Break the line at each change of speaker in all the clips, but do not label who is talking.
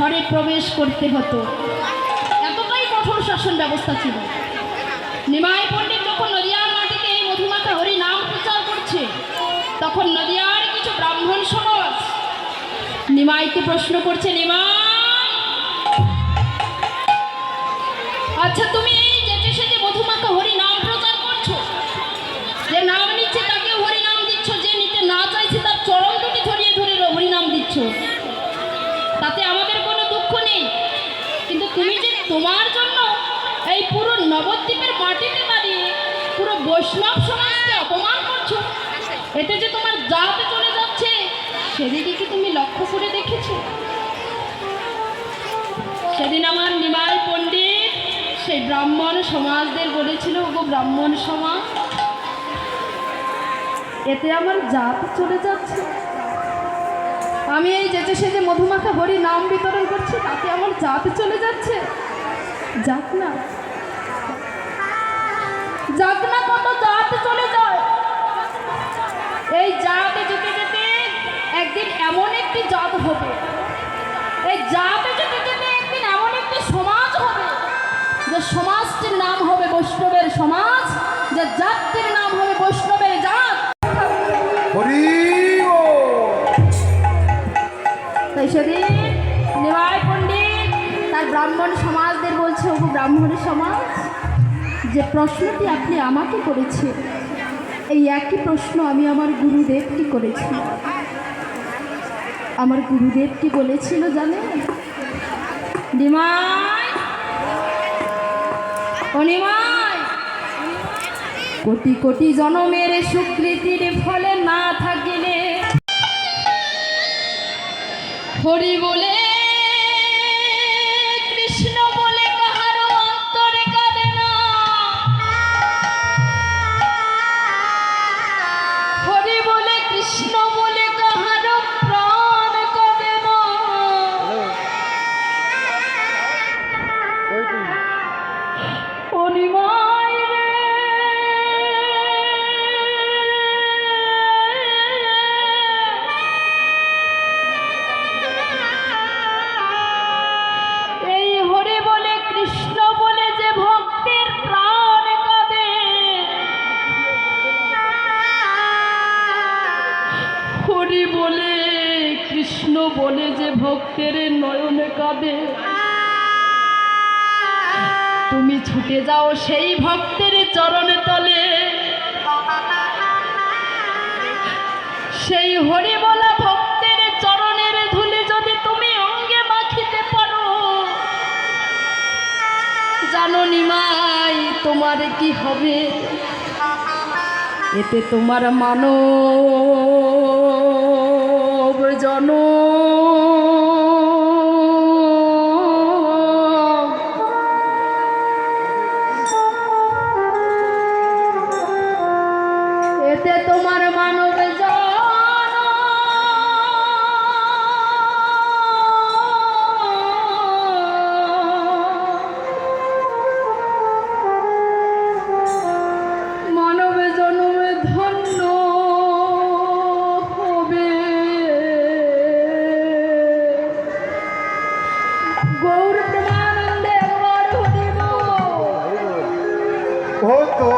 ঘরে প্রবেশ করতে হতো। এতটাই কঠোর শাসন ব্যবস্থা ছিল। নিমাই পণ্ডিত যখন নদিয়ার মাটিতে এই মধুমাখা হরি নাম প্রচার করছে, তখন নদিয়ার কিছু ব্রাহ্মণ সমাজ নিমাইকে প্রশ্ন করছে, নিমাই, আচ্ছা তুমি এই যেতে সেজে মধুমাখা হরি নাম প্রচার করছো, যে নাম নিচ্ছে তাকে হরি নাম দিচ্ছ, যে নিতে না চাইছে তার চরণ দুটি ধরিয়ে ধরে হরি নাম দিচ্ছ, তাতে আমাদের কোনো দুঃখ নেই, কিন্তু তুমি যে তোমার জন্য এই পুরো নবদ্বীপের মাটিতে দাঁড়িয়ে পুরো বৈষ্ণব সমাজকে অপমান করছো, এতে যে তোমার জাত চলে যাচ্ছে, সেদিকে কি তুমি লক্ষ্য করে দেখেছো? সেদিন আমার নিমাই পণ্ডিত সেই ব্রাহ্মণ সমাজদের বলেছিল, ওগো ব্রাহ্মণ সমাজ, এতে আমার জাত চলে যাচ্ছে, আমি এই যেতে সেজে মধুমাখা হরি নাম বিতরণ করছি, তাতে আমার জাত চলে যাচ্ছে। যাক না, যাক না, কত জাত চলে যায়। এই জাতে যেতে যেতে একদিন এমন একটি জাত হবে, এই জাতে যেতে যেতে একদিন এমন একটি সমাজ হবে, যে সমাজটির নাম হবে বৈষ্ণবের সমাজ, যে জাতটির নাম হবে বৈষ্ণবের জাত। তাই সেদিন নিমাই পণ্ডিত তার ব্রাহ্মণ সমাজদের বলছে, ওগো ব্রাহ্মণ সমাজ, যে প্রশ্নটি আপনি আমাকে করেছেন, এই একই প্রশ্ন আমি আমার গুরুদেবকে করেছি। আমার গুরুদেব কি বলেছিল জানেন? নিমাই, ও নিমাই, কোটি কোটি জনমের স্বীকৃতির ফলে না থাকিলে হরি বলে কৃষ্ণ বলে কাহারো অন্তরে কাঁদে না, হরি বলে কৃষ্ণ বলে কাহারো প্রাণ কাঁদে না। ও নিমাই রে, এই হরি বলে কৃষ্ণ বলে যে ভক্তের প্রাণ কাঁদে, হরি বলে কৃষ্ণ বলে যে ভক্তের নয়নে কাঁদে, তুমি ছুটে যাও সেই ভক্তের চরণে তলে, সেই হরি বলা ভক্তের চরণের ধুলি যদি তুমি অঙ্গে মাখিতে পারো, জানো নিমাই তোমার কি হবে? এতে তোমার মানব জন্ম এতে তোমার মানব মানব জন্মে ধন্য হবে। গৌর প্রেমানন্দে একবার হরিব
ও তো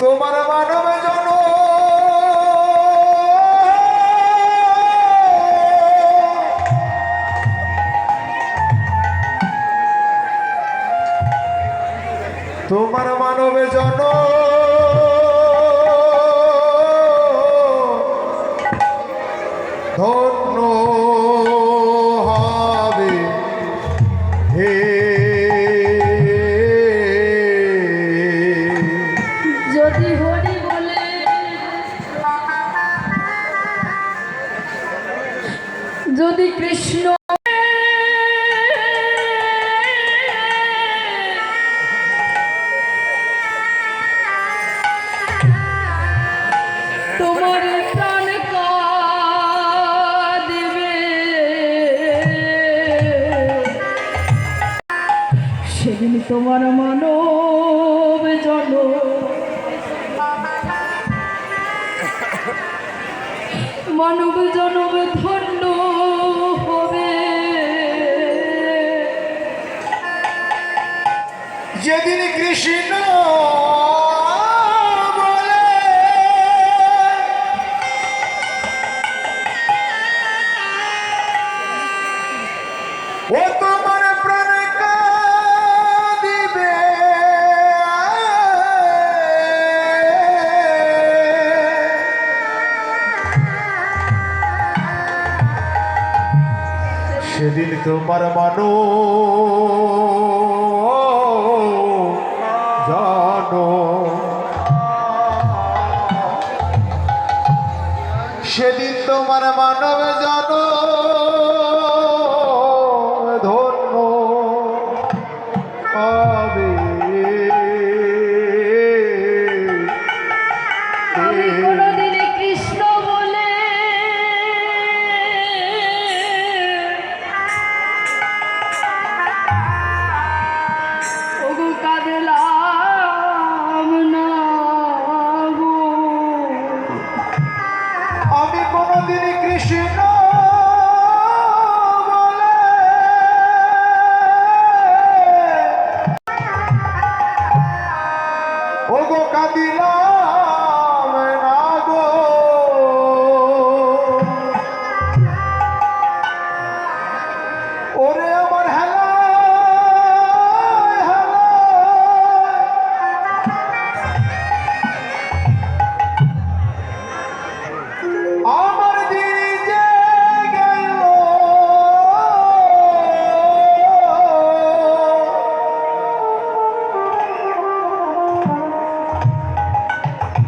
তোমার মানব জন তোমার মানব জন ধন্য হবে হে।
যদি হরি বলে যদি কৃষ্ণ তোমার প্রাণ কাঁদিবে, তোমার মানব জনম মানব জনম ধন্য হবে
যেদিন কৃষ্ণ বলে ও তোমার প্রাণ কাঁদিবে সেদিন তোমার মানো জানো সেদিন তোমার মানব জানো ধন্য হবে
আমি কোনদিন কৃষ্ণ বলে ওগো কাঁদলাম না গো।
আমি কোনদিন কৃষ্ণ বলে ওগো কাঁদিলাম না গো। ওরে আমার হেলা আমার দিন যে গেল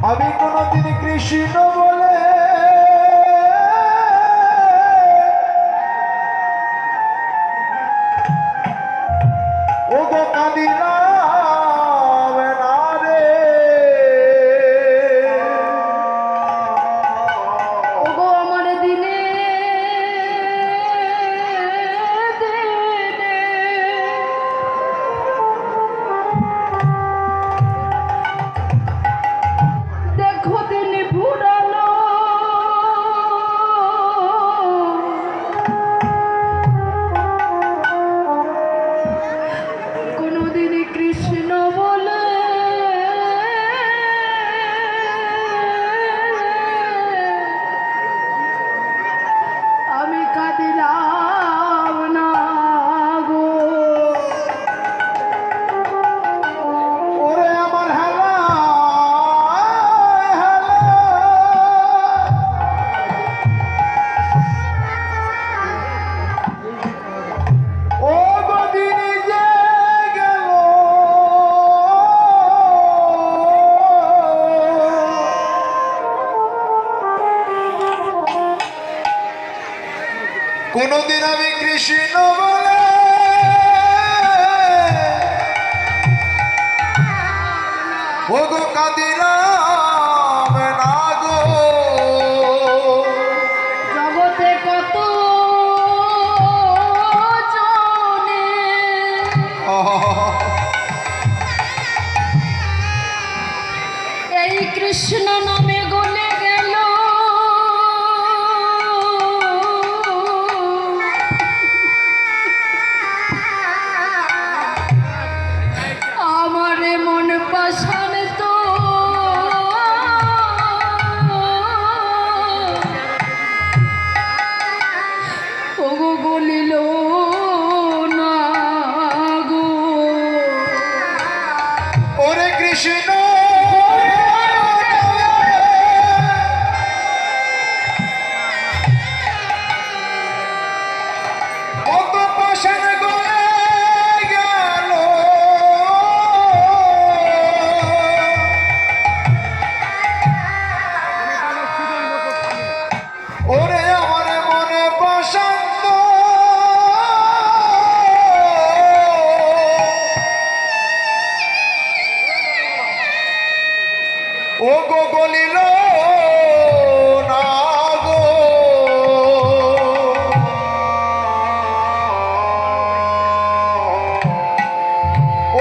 আমি কোনদিন কৃষ্ণ বলে ও গো কাঁদিলাম না রে।
ওগো আমার দিনে দিনে দেখো দিন ফুরালো কোনদিন কৃষ্ণ বলে আমি কাঁদিলাম না গো।
ওরে আমার হেলা ও গদিন যে গেল কোনদিন আমি কৃষ্ণ বলে ও গো কাঁদিলাম না গো।
জগতে কত জনে এই কৃষ্ণ নামে গলে গেল আমারে মন পাশান তো ওগো গলিল না গো।
ওরে কৃষ্ণ কত পাশান গলে গেল ওরে আমার মনে বসন্ত ও গো গলিল না গো।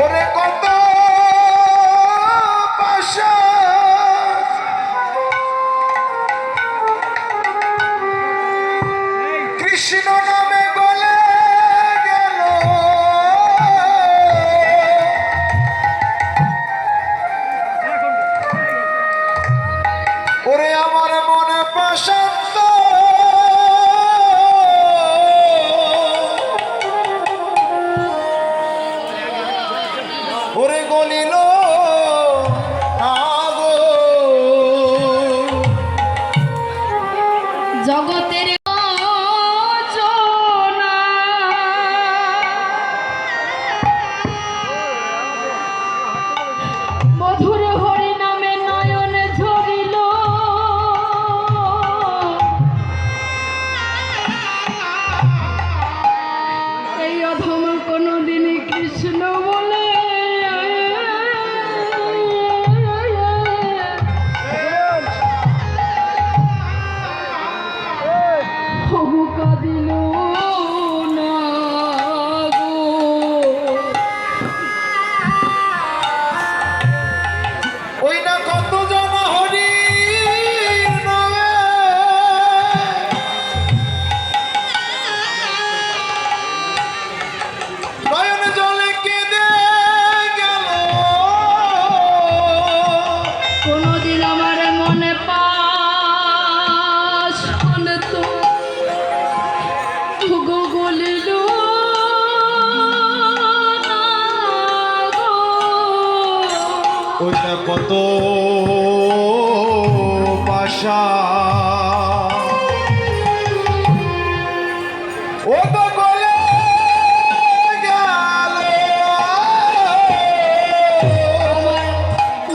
ওরে
জগতের যোজনা। মধুর হরি নামে নয়ন ঝরিল, এই অধম কোনদিন কৃষ্ণ বলে কাঁদিল না গো।
ওই না কত জন হরি নামে নয়ন জলে কেঁদে গেল।
কোনদিন আমার মনে পাশান তো গলিল না গো।
ওই না কত পাশা ও তো গলে গেল।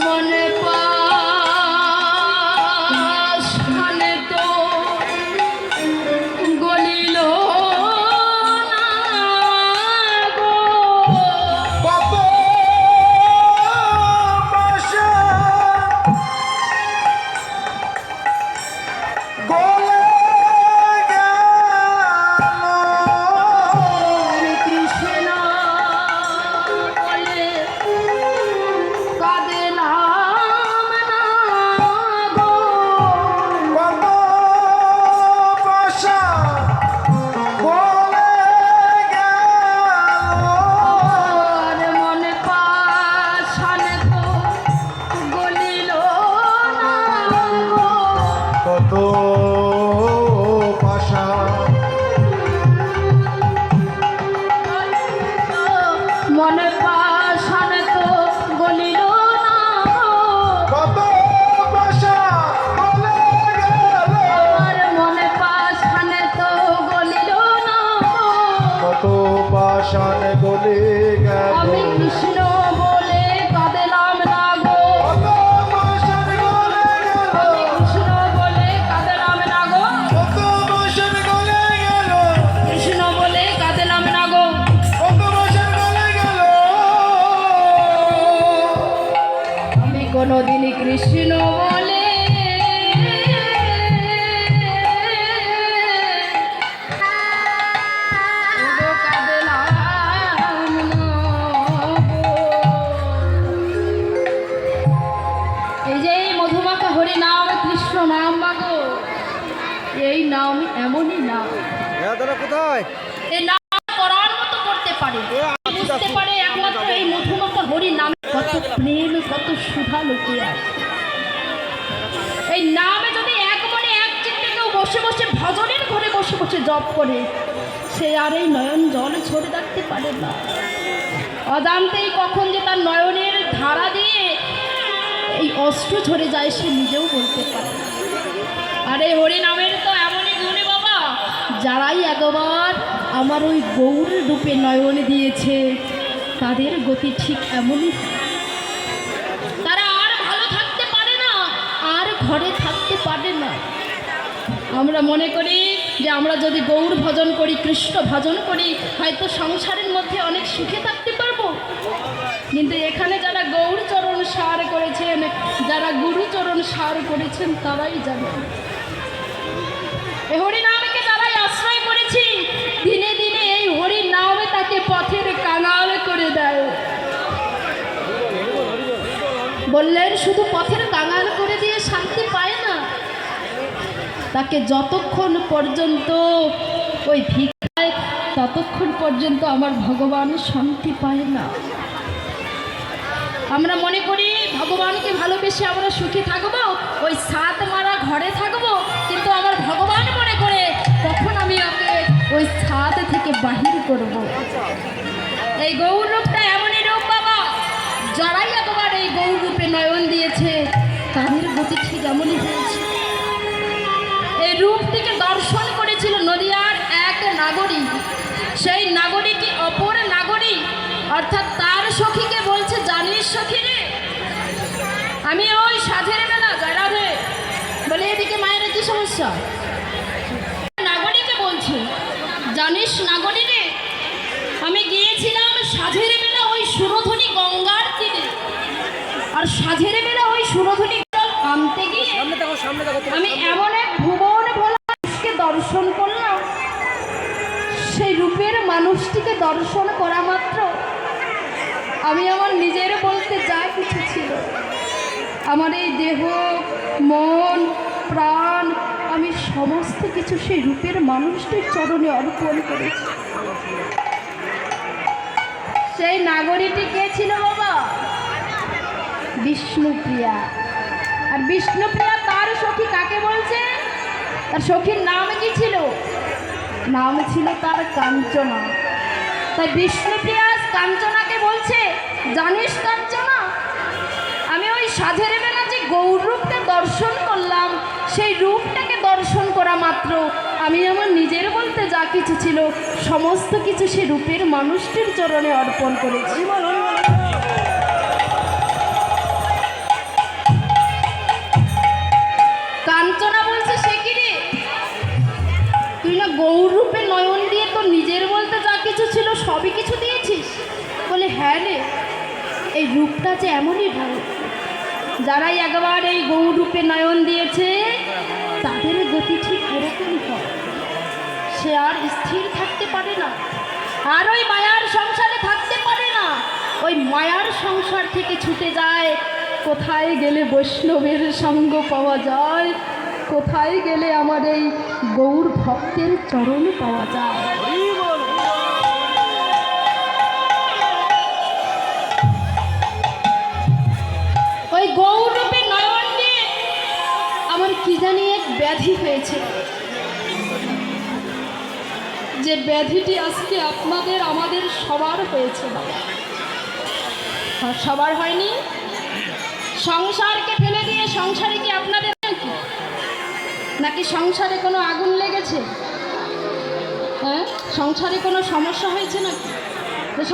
মনে পাশান তো গলিল না গো।
কত পাশা গলে গেল।
কৃষ্ণ বলে কাঁদে নাম না গো।
কত পাশা গলে গেল।
আর মনে পাশান তো গলিল না গো।
কত পাশা
মনে পাশান তো গলিল না গো।
কত পাশা গলে গেল।
আর মনে পাশান তো গলিল না গো।
কত পাশান গলে গেল।
আমি কৃষ্ণ বলে কাঁদলাম না গো।
কত পাশান গলে গেল।
আমি কৃষ্ণ বলে কাঁদলাম না গো।
কত পাশান গলে গেল।
কৃষ্ণ বলে কাঁদলাম না গো।
কত পাশান গলে গেল।
আমি কোনদিন কৃষ্ণ বলে কাঁদলাম না গো। এই যে এই মধুমাখা হরি নাম কৃষ্ণ নাম মাগো, এই নাম এমনই নাম,
কোথায়
এই নাম করার মতো করতে পারে, বুঝতে পারে একমাত্র এই মধুমাখা হরি নামে কত প্রেম কত সুধা লুকিয়ে আছে। এই নামে যদি এক মনে এক চিত্তে কেউ বসে বসে ভজনের ঘরে বসে বসে জপ করে, সে আর এই নয়ন জল ঝরে রাখতে পারে না। অজান্তেই কখন যে তার নয়নের ধারা দিয়ে এই অস্ত্র ঝরে যায় সে নিজেও বলতে পারে না। আর এই হরি নামের তো এমনই গুণে বাবা, যারাই একবার আমার ওই গৌর রূপে নয়ন দিয়েছে তাদের গতি ঠিক এমনই। তারা আর ভালো থাকতে পারে না, আর ঘরে থাকতে পারে না। আমরা মনে করি যে আমরা যদি গৌর ভজন করি, কৃষ্ণ ভজন করি, হয়তো সংসারের মধ্যে অনেক সুখে থাকতে পারবো। কিন্তু এখানে যারা গৌরচরণ সার করেছেন, যারা গুরুচরণ সার করেছেন, তারাই জানেন এই হরি নামকে যারাই আশ্রয় করেছি, দিনে দিনে এই হরি নামে তাকে পথের কাঙাল করে দেয়। বললেন শুধু পথের কাঙাল করে দিয়ে শান্তি পায় না, তাকে যতক্ষণ পর্যন্ত ওই ভিক্ষায় ততক্ষণ পর্যন্ত আমার ভগবান শান্তি পায় না। আমরা মনে করি ভগবানকে ভালোবেসে আমরা সুখী থাকবো, ওই সাত মারা ঘরে থাকবো, কিন্তু আমার ভগবান মনে করে কখন আমি ওকে ওই ছাদ থেকে বাহির করব। এই গৌর রূপটা এমনই রূপ বাবা, যারাই একবার এই গৌর রূপে নয়ন দিয়েছে তাদের গতি ঠিক এমনই হয়েছে। এই রূপটিকে দর্শন করেছিল নদিয়ার এক নাগরিক। সেই নাগরিকটি অপর নাগরিক, অর্থাৎ তার সখীকে বলছে, জানিস সখী রে, আমি ওই সাধের বেলা রাধে বলে, এদিকে মায়ের কি সমস্যা? নাগরিকে বলছে, জানিস নাগরিক রে, আমি গিয়েছিলাম সাধের বেলা ওই সুরধনী গঙ্গার তীরে, আর সাধের বেলা ওই সুরধনী আনতে গিয়ে আমি এমন এক ভুবন ভোলাকে দর্শন করলাম। সেই রূপের মানুষটিকে দর্শন করা মাত্র আমি আমার নিজের বলতে যা কিছু ছিল, আমার এই দেহ, মন, প্রাণ, আমি সমস্ত কিছু সেই রূপের মানুষটির চরণে অর্পণ করেছি। সেই নাগরীটি কে ছিল বাবা? বিষ্ণুপ্রিয়া। আর বিষ্ণুপ্রিয়া তার সখী কাকে বলছে? তার সখীর নাম কি ছিল? নাম ছিল তার কাঞ্চনা। তাই বিষ্ণুপ্রিয়া কাঞ্চনাকে বলছে, জানিস কাঞ্চনা, আমি ওই সাধের বেলা যে গৌর রূপকে দর্শন করলাম, সেই রূপটাকে দর্শন করা মাত্র আমি আমার নিজের বলতে যা কিছু ছিল সমস্ত কিছু সে রূপের মানুষটির চরণে অর্পণ করেছি। কাঞ্চনা বলছে, সে কি রে, তুই না গৌর রূপে নয়ন দিয়ে তোর নিজের বলতে যা কিছু ছিল সবই কিছু দিয়েছিস? বলে, হ্যাঁ রে, এই রূপটা যে এমনই ভালো, যারাই একবার এই গৌর রূপে নয়ন দিয়েছে তাদের গতি ঠিক এরকমই হয়, সে আর স্থির থাকতে পারে না, আর ওই মায়ার সংসারে থাকতে পারে না, ওই মায়ার সংসার থেকে ছুটে যায়। কোথায় গেলে বৈষ্ণবের সঙ্গ পাওয়া যায়, কোথায় গেলে আমার এই গৌর ভক্তের চরণ পাওয়া যায়। ওই গৌর রূপে নয়ন দিয়ে আমার কি জানি এক ব্যাধি হয়েছে, যে ব্যাধিটি আজকে আপনাদের আমাদের সবার হয়েছে বাবা। সবার হয়নি? সংসারকে ফেলে দিয়ে সংসারে কি আপনাদের নাকি সংসারে কোনো আগুন লেগেছে? হ্যাঁ, সংসারে কোনো সমস্যা হয়েছে নাকি?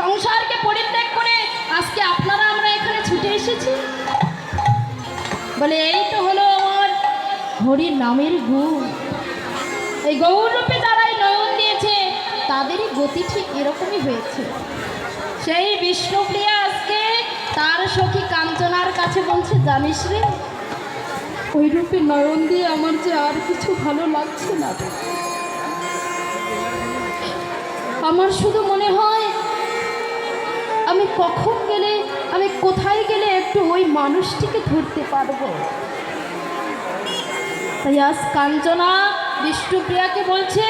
সংসারকে পরিত্যাগ করে আজকে আপনারা আমরা এখানে ছুটে এসেছি। বলে, এই তো হলো আমার হরির নামের গুণ। এই গৌর রূপে যারাই নয়ন দিয়েছে তাদেরই গতি ঠিক এরকমই হয়েছে। সেই বিষ্ণুপ্রিয়া আজকে তার সখী কাঞ্চনার কাছে বলছে, জানিস রে, ওই রূপে নয়ন দিয়ে আমার যে আর কিছু ভালো লাগছে না, আমার শুধু মনে হয় আমি কখন গেলে, আমি কোথায় গেলে একটু ওই মানুষটিকে ধরতে পারবো। তাই আজ কাঞ্চনা বিষ্ণুপ্রিয়াকে বলছে,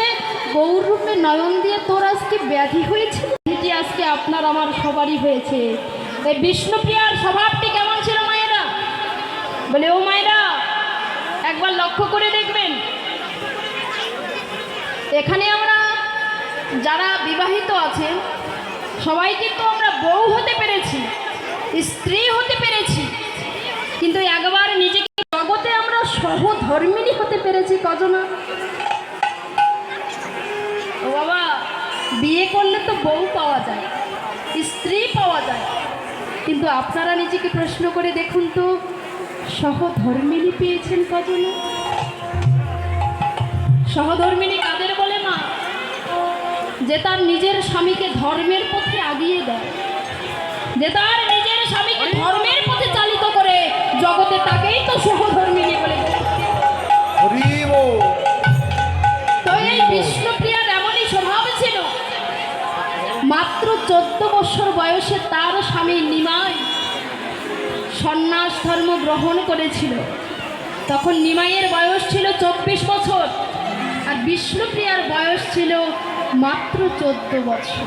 গৌর রূপে নয়ন দিয়ে তোর আজকে ব্যাধি হয়েছে, এটি আজকে আপনার আমার সবারই হয়েছে। এই বিষ্ণুপ্রিয়ার স্বভাবটি কেমন ছিল মায়েরা? বলে, ও মায়েরা একবার লক্ষ্য করে দেখবেন, এখানে আমরা যারা বিবাহিত আছেন সবাই কিন্তু আমরা বউ হতে পেরেছি, স্ত্রী হতে পেরেছি, কিন্তু একবার নিজেকে জগতে আমরা সহধর্মিণী হতে পেরেছি কজনা? ও বাবা, বিয়ে করলে তো বউ পাওয়া যায়, স্ত্রী পাওয়া যায়, কিন্তু আপনারা নিজেকে প্রশ্ন করে দেখুন তো, সহধর্মিণী পেয়েছেন কজনে? সহধর্মিণী কাদের বলে মা? যে তার নিজের স্বামীকে ধর্মের পথে আগিয়ে দেয়, যে তার নিজের স্বামীকে ধর্মের পথে চালিত করে জগতে, তাকেই তো সহধর্মিণী বলে। তো এই বিষ্ণুপ্রিয়ার এমনই স্বভাব ছিল, মাত্র 14 বছর বয়সে তার স্বামী নিমাই সন্ন্যাস ধর্ম গ্রহণ করেছিল। তখন নিমাইয়ের বয়স ছিল 24 বছর, আর বিষ্ণুপ্রিয়ার বয়স ছিল মাত্র 14 বছর।